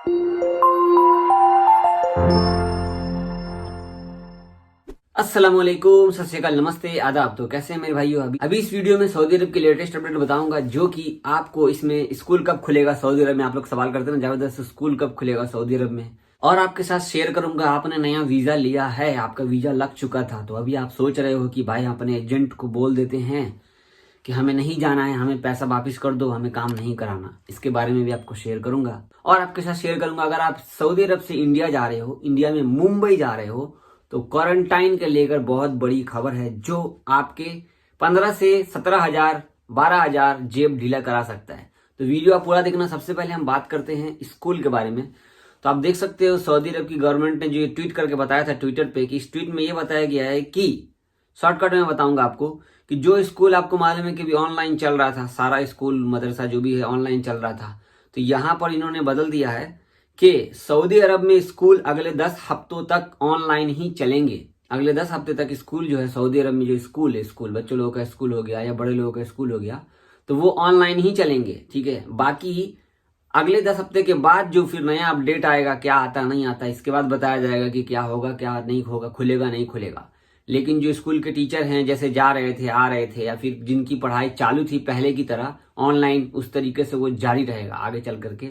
अस्सलामुअलैकुम, सत श्री अकाल, नमस्ते, आदाब। तो कैसे हैं मेरे भाइयों। अभी इस वीडियो में सऊदी अरब की लेटेस्ट अपडेट बताऊंगा, जो कि आपको इसमें स्कूल कब खुलेगा सऊदी अरब में। आप लोग सवाल करते हैं ना जबरदस्त, स्कूल कब खुलेगा सऊदी अरब में। और आपके साथ शेयर करूंगा, आपने नया वीजा लिया है, आपका वीजा लग चुका था, तो अभी आप सोच रहे हो कि भाई अपने एजेंट को बोल देते हैं कि हमें नहीं जाना है, हमें पैसा वापस कर दो, हमें काम नहीं कराना। इसके बारे में भी आपको शेयर करूंगा। और आपके साथ शेयर करूंगा, अगर आप सऊदी अरब से इंडिया जा रहे हो, इंडिया में मुंबई जा रहे हो, तो क्वारंटाइन के लेकर बहुत बड़ी खबर है, जो आपके 15 से 17,000 12,000 जेब ढीला करा सकता है। तो वीडियो आप पूरा देखना। सबसे पहले हम बात करते हैं स्कूल के बारे में। तो आप देख सकते हो सऊदी अरब की गवर्नमेंट ने जो ये ट्वीट करके बताया था ट्विटर पे, कि इस ट्वीट में ये बताया गया है कि शॉर्टकट में बताऊंगा आपको, कि जो स्कूल आपको मालूम है कि भी ऑनलाइन चल रहा था, सारा स्कूल मदरसा जो भी है ऑनलाइन चल रहा था, तो यहाँ पर इन्होंने बदल दिया है कि सऊदी अरब में स्कूल अगले 10 हफ्तों तक ऑनलाइन ही चलेंगे। अगले 10 हफ्ते तक स्कूल जो है सऊदी अरब में, जो स्कूल है, स्कूल बच्चों लोगों का स्कूल हो गया या बड़े लोगों का स्कूल हो गया, तो वो ऑनलाइन ही चलेंगे। ठीक है, बाकी अगले 10 हफ्ते के बाद जो फिर नया अपडेट आएगा, क्या आता नहीं आता, इसके बाद बताया जाएगा कि क्या होगा क्या नहीं होगा, खुलेगा नहीं खुलेगा। लेकिन जो स्कूल के टीचर हैं, जैसे जा रहे थे आ रहे थे, या फिर जिनकी पढ़ाई चालू थी पहले की तरह ऑनलाइन, उस तरीके से वो जारी रहेगा आगे चल करके।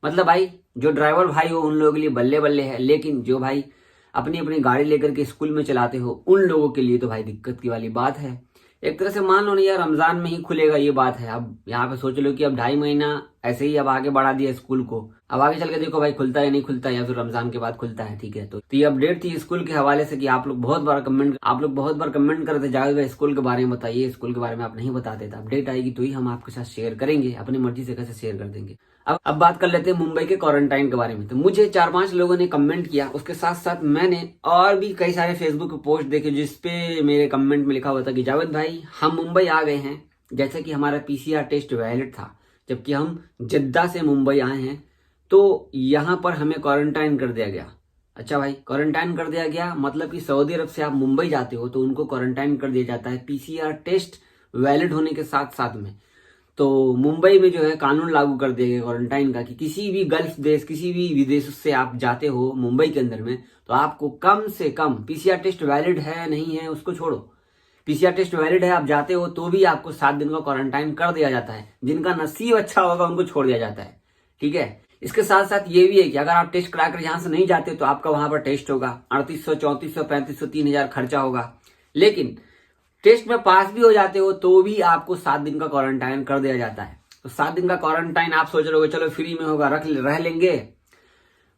मतलब भाई जो ड्राइवर भाई हो उन लोगों के लिए बल्ले बल्ले है, लेकिन जो भाई अपनी अपनी गाड़ी लेकर के स्कूल में चलाते हो उन लोगों के लिए तो भाई दिक्कत की वाली बात है। एक तरह से मान लो ना यार, रमजान में ही खुलेगा ये बात है। अब यहाँ पे सोच लो कि अब 2.5 महीना ऐसे ही अब आगे बढ़ा दिया स्कूल को। अब आगे चल के देखो भाई खुलता है नहीं खुलता है, या फिर रमजान के बाद खुलता है। ठीक है, तो ये अपडेट थी स्कूल के हवाले से, कि आप लोग बहुत बार कमेंट करते जाओ भाई स्कूल के बारे में बताइए, स्कूल के बारे में आप नहीं बताते। तो अपडेट आएगी तो ही हम आपके साथ शेयर करेंगे, अपनी मर्जी से कैसे शेयर कर देंगे। अब बात कर लेते हैं मुंबई के क्वारंटाइन के बारे में। तो मुझे 4-5 लोगों ने कमेंट किया, उसके साथ साथ मैंने और भी कई सारे फेसबुक पे पोस्ट देखे जिसपे मेरे कमेंट में लिखा हुआ था कि जावेद भाई हम मुंबई आ गए हैं, जैसे कि हमारा पीसीआर टेस्ट वैलिड था, जबकि हम जद्दा से मुंबई आए हैं, तो यहाँ पर हमें क्वारंटाइन कर दिया गया। अच्छा भाई, क्वारंटाइन कर दिया गया मतलब कि सऊदी अरब से आप मुंबई जाते हो तो उनको क्वारंटाइन कर दिया जाता है पीसीआर टेस्ट वैलिड होने के साथ साथ में। तो मुंबई में जो है कानून लागू कर दिया गया क्वारंटाइन का, कि किसी भी गल्फ देश, किसी भी विदेश से आप जाते हो मुंबई के अंदर में, तो आपको कम से कम पीसीआर टेस्ट वैलिड है नहीं है उसको छोड़ो, पीसीआर टेस्ट वैलिड है आप जाते हो तो भी आपको 7 दिन का क्वारंटाइन कर दिया जाता है। जिनका नसीब अच्छा होगा उनको छोड़ दिया जाता है। ठीक है, इसके साथ साथ ये भी है कि अगर आप टेस्ट कराकर यहाँ से नहीं जाते तो आपका वहां पर टेस्ट होगा, 3800 3400 3500 3000 खर्चा होगा। लेकिन टेस्ट में पास भी हो जाते हो तो भी आपको 7 दिन का क्वारंटाइन कर दिया जाता है। तो 7 दिन का क्वारंटाइन आप सोच रहे हो चलो फ्री में होगा, रह लेंगे।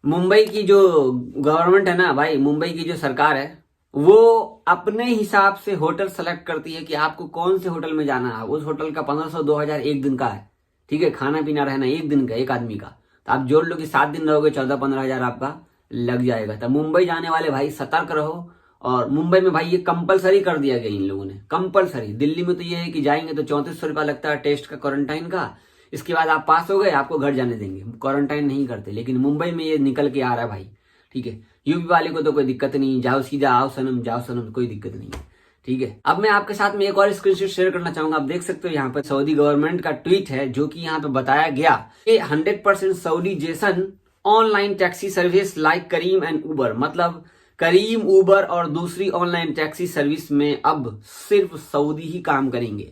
मुंबई की जो गवर्नमेंट है ना भाई, मुंबई की जो सरकार है, वो अपने हिसाब से होटल सेलेक्ट करती है कि आपको कौन से होटल में जाना है। उस होटल का 1500 2000 एक दिन का है। ठीक है, खाना पीना रहना एक दिन का, एक आदमी का। तो आप जोड़ लो कि 7 दिन रहोगे, 14-15 हजार आपका लग जाएगा। तो मुंबई जाने वाले भाई सतर्क रहो। और मुंबई में भाई ये कंपलसरी कर दिया गया इन लोगों ने, कंपलसरी। दिल्ली में तो ये है कि जाएंगे तो 3400 रुपया लगता है टेस्ट का, क्वारंटाइन का। इसके बाद आप पास हो गए, आपको घर जाने देंगे, क्वारंटाइन नहीं करते। लेकिन मुंबई में ये निकल के आ रहा है भाई। ठीक है, यूपी वाले को तो कोई दिक्कत नहीं, जाओ सीधा, आओ सनम, जाओ सनम, कोई दिक्कत नहीं है। ठीक है, अब मैं आपके साथ में एक और स्क्रीनशॉट शेयर करना चाहूंगा। आप देख सकते हो यहाँ पर सऊदी गवर्नमेंट का ट्वीट है, जो कि यहाँ पे बताया गया कि 100% सऊदी जेसन online taxi service like Careem and Uber. मतलब करीम, उबर और दूसरी ऑनलाइन टैक्सी सर्विस में अब सिर्फ सऊदी ही काम करेंगे।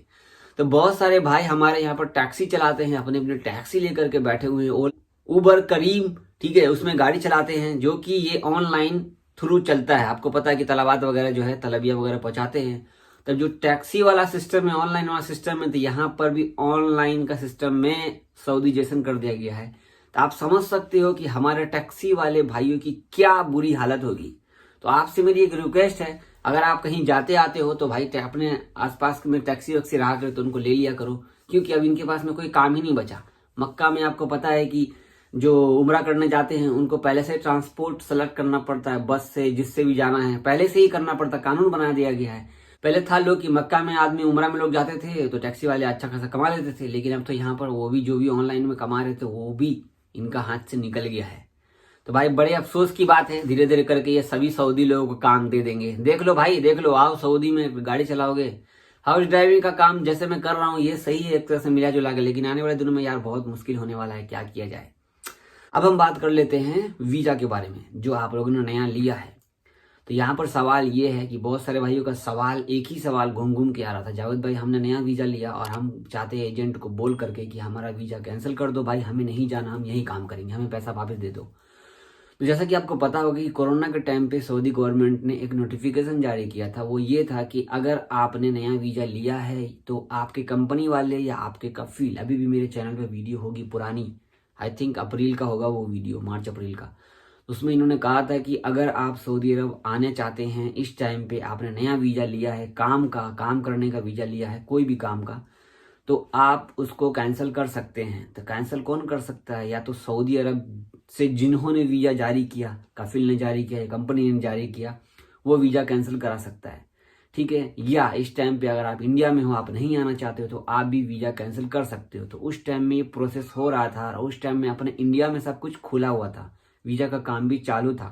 तो बहुत सारे भाई हमारे यहाँ पर टैक्सी चलाते हैं, अपने अपने टैक्सी लेकर के बैठे हुए हैं, उबर, करीम, ठीक है, उसमें गाड़ी चलाते हैं, जो कि ये ऑनलाइन थ्रू चलता है। आपको पता है कि तलबात वगैरह जो है, तलबिया वगैरह पहुंचाते हैं। तब जो टैक्सी वाला सिस्टम है, ऑनलाइन वाला सिस्टम है, तो यहाँ पर भी ऑनलाइन का सिस्टम में सऊदी जैसन कर दिया गया है। तो आप समझ सकते हो कि हमारे टैक्सी वाले भाइयों की क्या बुरी हालत होगी। तो आपसे मेरी एक रिक्वेस्ट है, अगर आप कहीं जाते आते हो तो भाई अपने आसपास में टैक्सी वैक्सी रहा करे तो उनको ले लिया करो, क्योंकि अब इनके पास में कोई काम ही नहीं बचा। मक्का में आपको पता है कि जो उम्रा करने जाते हैं उनको पहले से ट्रांसपोर्ट सेलेक्ट करना पड़ता है, बस से, जिससे भी जाना है पहले से ही करना पड़ता, कानून बना दिया गया है। पहले था लोग कि मक्का में आदमी उम्रा में लोग जाते थे तो टैक्सी वाले अच्छा खासा कमा लेते थे, लेकिन अब तो यहाँ पर वो भी जो भी ऑनलाइन में कमा रहे थे वो भी इनका हाथ से निकल गया है। तो भाई बड़े अफसोस की बात है, धीरे धीरे करके ये सभी सऊदी लोगों को काम दे देंगे। देख लो भाई, देख लो, आओ सऊदी में गाड़ी चलाओगे, हाउस ड्राइविंग का काम जैसे मैं कर रहा हूँ ये सही है एक तरह से मिला जुला के, लेकिन आने वाले दिनों में यार बहुत मुश्किल होने वाला है, क्या किया जाए। अब हम बात कर लेते हैं वीजा के बारे में जो आप लोगों ने नया लिया है। तो यहाँ पर सवाल ये है कि बहुत सारे भाइयों का सवाल, एक ही सवाल घूम घूम के आ रहा था, जावेद भाई हमने नया वीजा लिया और हम चाहते हैं एजेंट को बोल करके कि हमारा वीजा कैंसिल कर दो भाई, हमें नहीं जाना, हम यही काम करेंगे, हमें पैसा वापस दे दो। तो जैसा कि आपको पता होगा कि कोरोना के टाइम पे सऊदी गवर्नमेंट ने एक नोटिफिकेशन जारी किया था। वो ये था कि अगर आपने नया वीजा लिया है तो आपके कंपनी वाले या आपके कफील, अभी भी मेरे चैनल पे वीडियो होगी पुरानी, आई थिंक अप्रैल का होगा वो वीडियो, मार्च अप्रैल का, उसमें इन्होंने कहा था कि अगर आप सऊदी अरब आने चाहते हैं, इस टाइम पे आपने नया वीजा लिया है, काम करने का वीजा लिया है, कोई भी काम का, तो आप उसको कैंसिल कर सकते हैं। तो कैंसिल कौन कर सकता है? या तो सऊदी अरब से जिन्होंने वीजा जारी किया, कफिल ने जारी किया या कंपनी ने जारी किया, वो वीजा कैंसिल करा सकता है, ठीक है। या इस टाइम पे अगर आप इंडिया में हो, आप नहीं आना चाहते हो, तो आप भी वीजा कैंसिल कर सकते हो। तो उस टाइम में ये प्रोसेस हो रहा था और उस टाइम में अपने इंडिया में सब कुछ खुला हुआ था, वीजा का काम भी चालू था,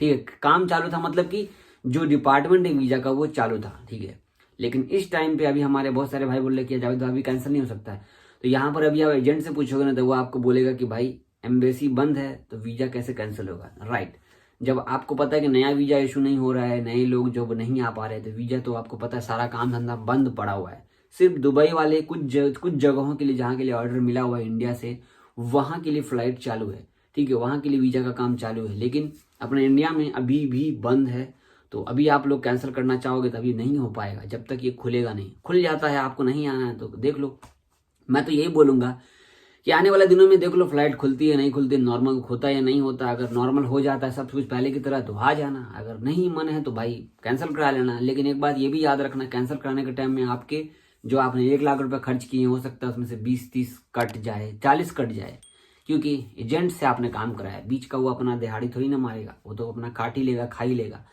ठीक है। काम चालू था मतलब कि जो डिपार्टमेंट है वीजा का वो चालू था, ठीक है। लेकिन इस टाइम पे अभी हमारे बहुत सारे भाई बोल रहे कि जावेद अभी कैंसिल नहीं हो सकता है। तो यहाँ पर अभी आप एजेंट से पूछोगे ना तो वो आपको बोलेगा कि भाई एम्बेसी बंद है तो वीजा कैसे कैंसिल होगा, राइट। जब आपको पता है कि नया वीजा इशू नहीं हो रहा है, नए लोग जो नहीं आ पा रहे, तो वीजा तो आपको पता है सारा काम धंधा बंद पड़ा हुआ है। सिर्फ दुबई वाले कुछ जगहों के लिए जहाँ के लिए ऑर्डर मिला हुआ है इंडिया से, वहाँ के लिए फ्लाइट चालू है, ठीक है, वहाँ के लिए वीजा का काम चालू है। लेकिन अपने इंडिया में अभी भी बंद है। तो अभी आप लोग कैंसिल करना चाहोगे तो अभी नहीं हो पाएगा, जब तक ये खुलेगा नहीं। खुल जाता है, आपको नहीं आना है तो देख लो। मैं तो यही बोलूंगा कि आने वाले दिनों में देख लो फ्लाइट खुलती है नहीं खुलती, नॉर्मल होता है या नहीं होता। अगर नॉर्मल हो जाता है सब कुछ पहले की तरह तो आ जाना, अगर नहीं मन है तो भाई कैंसिल करा लेना। लेकिन एक बात ये भी याद रखना, कैंसिल कराने के टाइम में आपके जो आपने 1 लाख रुपए खर्च किए हो सकता है उसमें से 20-30 कट जाए, 40 कट जाए, क्योंकि एजेंट से आपने काम कराया। बीच का वो अपना दिहाड़ी थोड़ी ना मारेगा, वो तो अपना काट ही लेगा, खा ही लेगा,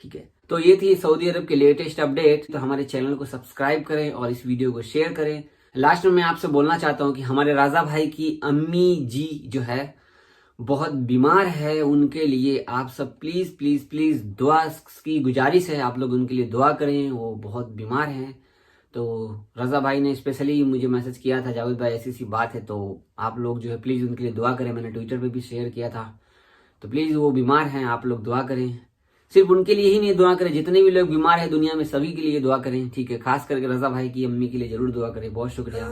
ठीक है। तो ये थी सऊदी अरब के लेटेस्ट अपडेट। तो हमारे चैनल को सब्सक्राइब करें और इस वीडियो को शेयर करें। लास्ट में मैं आपसे बोलना चाहता हूं कि हमारे राजा भाई की अम्मी जी जो है बहुत बीमार है, उनके लिए आप सब प्लीज प्लीज प्लीज दुआ की गुजारिश है, आप लोग उनके लिए दुआ करें, वो बहुत बीमार हैं। तो रजा भाई ने स्पेशली मुझे मैसेज किया था, जावेद भाई ऐसी सी बात है तो आप लोग जो है प्लीज उनके लिए दुआ करें। मैंने ट्विटर पे भी शेयर किया था, तो प्लीज वो बीमार हैं, आप लोग दुआ करें। सिर्फ उनके लिए ही नहीं दुआ करें, जितने भी लोग बीमार है दुनिया में सभी के लिए दुआ करें, ठीक है। खास करके रजा भाई की अम्मी के लिए जरूर दुआ करें। बहुत शुक्रिया।